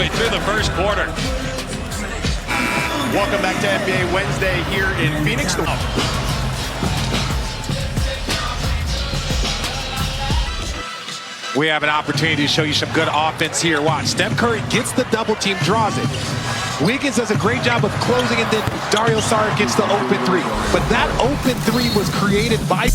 midway through the first quarter. Welcome back to NBA Wednesday here in Phoenix. We have an opportunity to show you some good offense here. Watch, Steph Curry gets the double team, draws it. Wiggins does a great job of closing, and then Dario Saric gets the open three. But that open three was created by...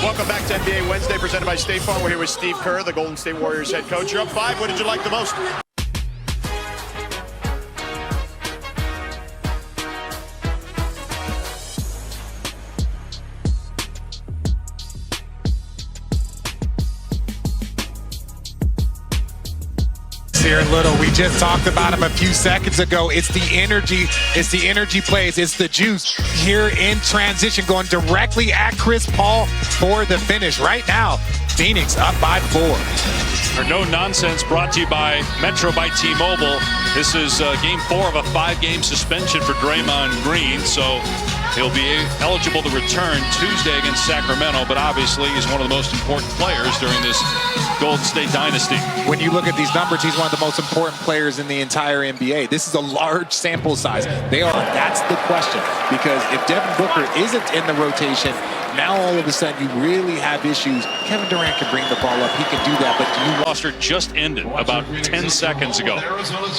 Welcome back to NBA Wednesday, presented by State Farm. We're here with Steve Kerr, the Golden State Warriors head coach. You're up 5. What did you like the most? Here Little, we just talked about him a few seconds ago. It's the energy plays, it's the juice here in transition, going directly at Chris Paul for the finish. Right now, Phoenix up by 4. Our No Nonsense brought to you by Metro by T-Mobile. This is game 4 of a 5-game suspension for Draymond Green, so he'll be eligible to return Tuesday against Sacramento, but obviously he's one of the most important players during this Golden State dynasty. When you look at these numbers, he's one of the most important players in the entire NBA. This is a large sample size. That's the question, because if Devin Booker isn't in the rotation, now all of a sudden you really have issues. Kevin Durant can bring the ball up. He can do that, but Roster just ended about 10 seconds ago,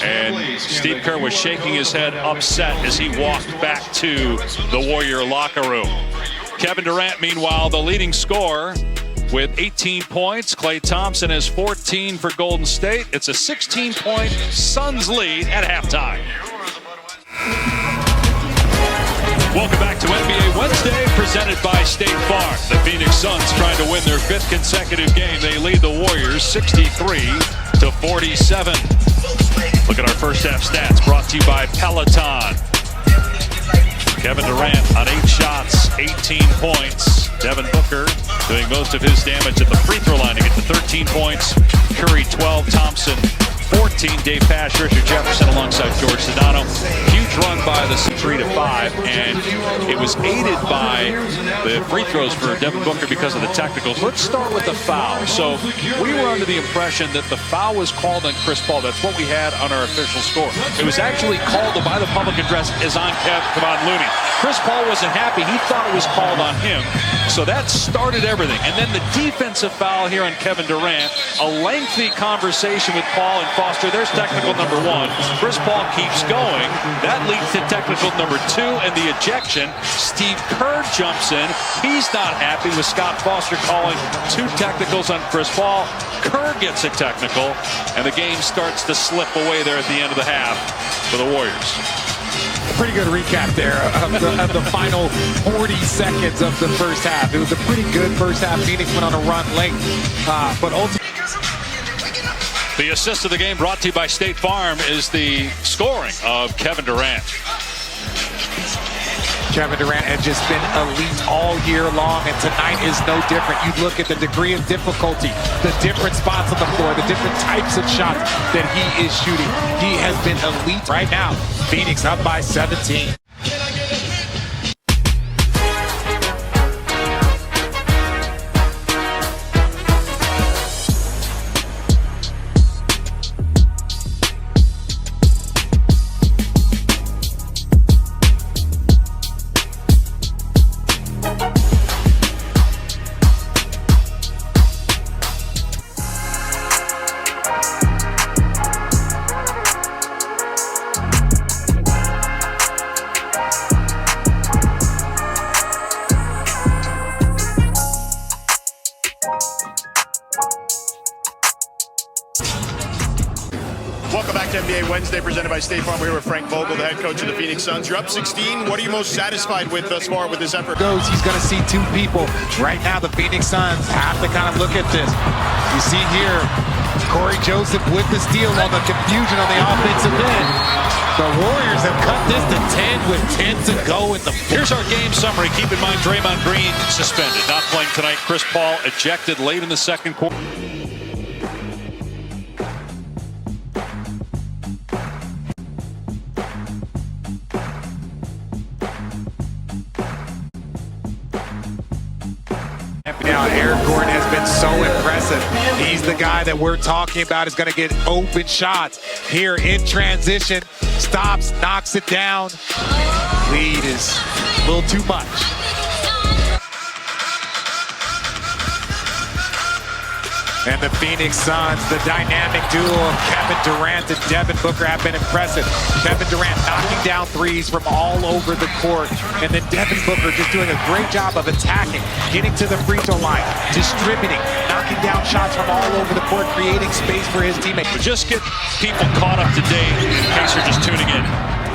and Steve Kerr was shaking his head upset as he walked back to the Warrior locker room. Kevin Durant, meanwhile, the leading scorer with 18 points. Klay Thompson has 14 for Golden State. It's a 16-point Suns lead at halftime. Welcome back to NBA Wednesday, presented by State Farm. The Phoenix Suns trying to win their 5th consecutive game. They lead the Warriors 63-47. Look at our first half stats brought to you by Peloton. Kevin Durant on 8 shots, 18 points. Devin Booker doing most of his damage at the free throw line to get to 13 points. Curry 12, Thompson 14, Dave Pash, Richard Jefferson alongside George Sedano. Huge run by the 3-5, and it was aided by the free throws for Devin Booker because of the technicals. Let's start with the foul. So we were under the impression that the foul was called on Chris Paul. That's what we had on our official score. It was actually called by the public address as on Kevon Looney. Chris Paul wasn't happy. He thought it was called on him. So that started everything. And then the defensive foul here on Kevin Durant. A lengthy conversation with Paul and Foster. There's technical number 1. Chris Paul keeps going. That leads to technical number 2 and the ejection. Steve Kerr jumps in. He's not happy with Scott Foster calling 2 technicals on Chris Paul. Kerr gets a technical, and the game starts to slip away there at the end of the half for the Warriors. pretty good recap there of the final 40 seconds of the first half. It was a pretty good first half. Phoenix went on a run late, but ultimately. The assist of the game brought to you by State Farm is the scoring of Kevin Durant. Kevin Durant has just been elite all year long, and tonight is no different. You look at the degree of difficulty, the different spots on the floor, the different types of shots that he is shooting. He has been elite right now. Phoenix up by 17. Welcome back to NBA Wednesday, presented by State Farm. We're here with Frank Vogel, the head coach of the Phoenix Suns. You're up 16. What are you most satisfied with thus far with this effort? He's going to see two people. Right now, the Phoenix Suns have to kind of look at this. You see here, Corey Joseph with the steal on the confusion on the offensive end. The Warriors have cut this to 10 with 10 to go in the fourth. Here's our game summary. Keep in mind, Draymond Green suspended, not playing tonight. Chris Paul ejected late in the second quarter. impressive. He's the guy that we're talking about is going to get open shots here in transition. Stops, knocks it down. Lead is a little too much. And the Phoenix Suns, the dynamic duo of Kevin Durant and Devin Booker have been impressive. Kevin Durant knocking down threes from all over the court. And then Devin Booker just doing a great job of attacking, getting to the free throw line, distributing, knocking down shots from all over the court, creating space for his teammates. But just get people caught up to date in case you're just tuning in.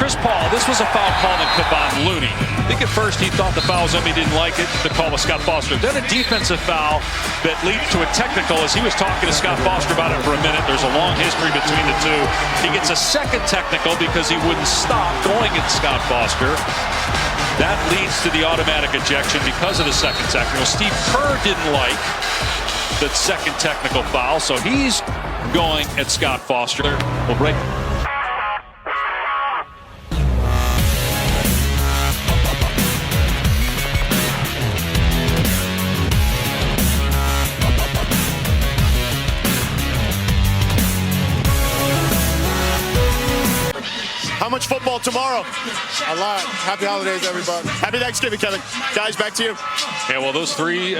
Chris Paul, this was a foul called on Kevon Looney. I think at first he thought the foul was on, he didn't like it. The call was Scott Foster. Then a defensive foul that leads to a technical. As he was talking to Scott Foster about it for a minute, there's a long history between the two. He gets a second technical because he wouldn't stop going at Scott Foster. That leads to the automatic ejection because of the second technical. Steve Kerr didn't like the second technical foul, so he's going at Scott Foster. We'll break. How much football tomorrow? A lot. Happy holidays, everybody. Happy Thanksgiving, Kevin. Guys, back to you. Yeah, well, those three,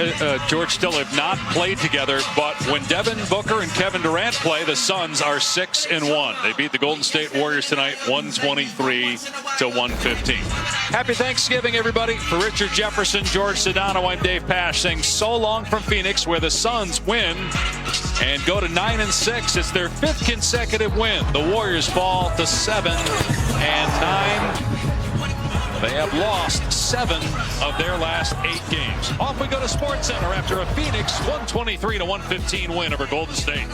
George, still have not played together. But when Devin Booker and Kevin Durant play, the Suns are 6-1. They beat the Golden State Warriors tonight, 123-115. Happy Thanksgiving, everybody. For Richard Jefferson, George Sedano, I'm Dave Pasch saying so long from Phoenix, where the Suns win and go to 9-6. It's their 5th consecutive win. The Warriors fall to 7-9. They have lost 7 of their last 8 games. Off we go to SportsCenter after a Phoenix 123-115 win over Golden State.